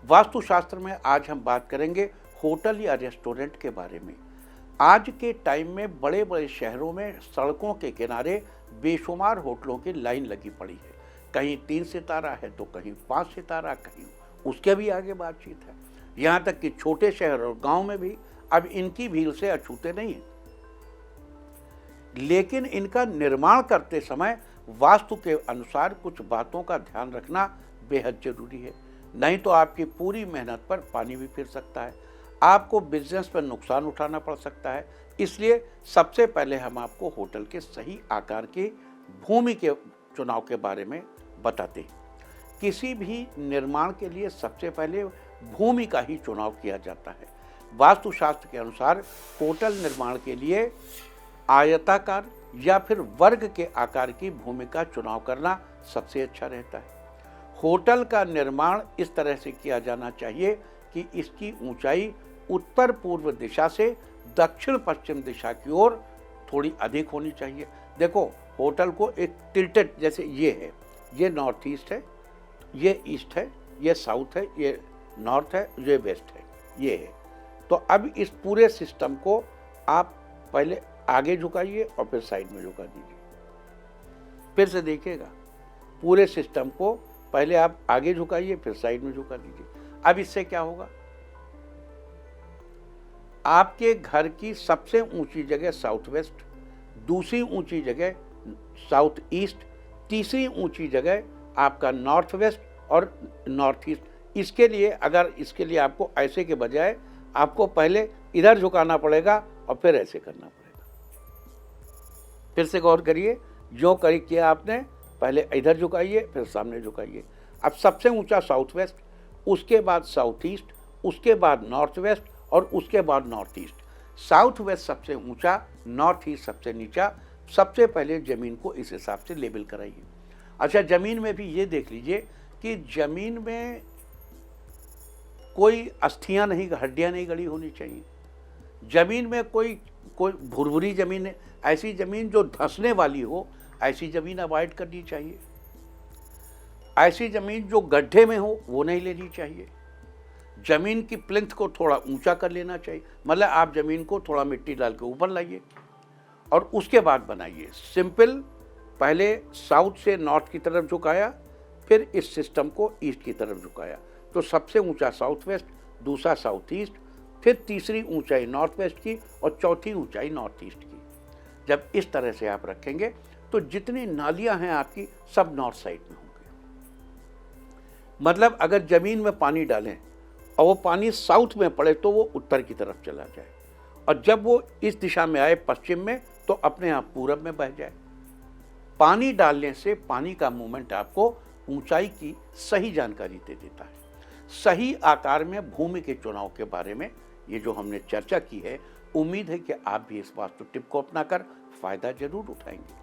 वास्तुशास्त्र में आज हम बात करेंगे होटल या रेस्टोरेंट के बारे में। आज के टाइम में बड़े बड़े शहरों में सड़कों के किनारे बेशुमार होटलों की लाइन लगी पड़ी है। कहीं 3 सितारा है तो कहीं 5 सितारा, कहीं उसके भी आगे बातचीत है। यहाँ तक कि छोटे शहर और गांव में भी अब इनकी भीड़ से अछूते नहीं हैं। लेकिन इनका निर्माण करते समय वास्तु के अनुसार कुछ बातों का ध्यान रखना बेहद जरूरी है, नहीं तो आपकी पूरी मेहनत पर पानी भी फिर सकता है, आपको बिजनेस पर नुकसान उठाना पड़ सकता है। इसलिए सबसे पहले हम आपको होटल के सही आकार की भूमि के चुनाव के बारे में बताते हैं। किसी भी निर्माण के लिए सबसे पहले भूमि का ही चुनाव किया जाता है। वास्तुशास्त्र के अनुसार होटल निर्माण के लिए आयताकार या फिर वर्ग के आकार की भूमि का चुनाव करना सबसे अच्छा रहता है। होटल का निर्माण इस तरह से किया जाना चाहिए कि इसकी ऊंचाई उत्तर पूर्व दिशा से दक्षिण पश्चिम दिशा की ओर थोड़ी अधिक होनी चाहिए। देखो, होटल को एक टिल्टेड, जैसे ये है, ये नॉर्थ ईस्ट है, ये ईस्ट है, ये साउथ है, ये नॉर्थ है, ये वेस्ट है, ये है। तो अब इस पूरे सिस्टम को आप पहले आगे झुकाइए और फिर साइड में झुका दीजिए। फिर से देखिएगा, पूरे सिस्टम को पहले आप आगे झुकाइए फिर साइड में झुका दीजिए। अब इससे क्या होगा, आपके घर की सबसे ऊंची जगह साउथ वेस्ट, दूसरी ऊंची जगह साउथ ईस्ट, तीसरी ऊंची जगह आपका नॉर्थ वेस्ट और नॉर्थ ईस्ट। इसके लिए आपको ऐसे के बजाय आपको पहले इधर झुकाना पड़ेगा और फिर ऐसे करना पड़ेगा। फिर से गौर करिए, जो किया आपने, पहले इधर झुकाइए फिर सामने झुकाइए। अब सबसे ऊंचा साउथ वेस्ट, उसके बाद साउथ ईस्ट, उसके बाद नॉर्थ वेस्ट और उसके बाद नॉर्थ ईस्ट। साउथ वेस्ट सबसे ऊंचा, नॉर्थ ईस्ट सबसे नीचा। सबसे पहले ज़मीन को इस हिसाब से लेबल कराइए। अच्छा, ज़मीन में भी ये देख लीजिए कि ज़मीन में कोई अस्थियां नहीं, हड्डियां नहीं गड़ी होनी चाहिए। ज़मीन में कोई भुरभुरी ज़मीन है, ऐसी ज़मीन जो धंसने वाली हो, ऐसी ज़मीन अवॉइड करनी चाहिए। ऐसी ज़मीन जो गड्ढे में हो वो नहीं लेनी चाहिए। ज़मीन की प्लिंथ को थोड़ा ऊंचा कर लेना चाहिए, मतलब आप ज़मीन को थोड़ा मिट्टी डाल के ऊपर लाइए और उसके बाद बनाइए। सिंपल, पहले साउथ से नॉर्थ की तरफ झुकाया, फिर इस सिस्टम को ईस्ट की तरफ झुकाया, तो सबसे ऊंचा साउथ वेस्ट, दूसरा साउथ ईस्ट, फिर तीसरी ऊंचाई नॉर्थ वेस्ट की और चौथी ऊंचाई नॉर्थ ईस्ट की। जब इस तरह से आप रखेंगे तो जितनी नालियां हैं आपकी सब नॉर्थ साइड में होंगे। मतलब अगर ज़मीन में पानी डालें और वो पानी साउथ में पड़े तो वो उत्तर की तरफ चला जाए, और जब वो इस दिशा में आए पश्चिम में तो अपने आप पूरब में बह जाए। पानी डालने से पानी का मूवमेंट आपको ऊंचाई की सही जानकारी दे देता है। सही आकार में भूमि के चुनाव के बारे में ये जो हमने चर्चा की है, उम्मीद है कि आप भी इस वास्तु टिप को अपनाकर फायदा जरूर उठाएंगे।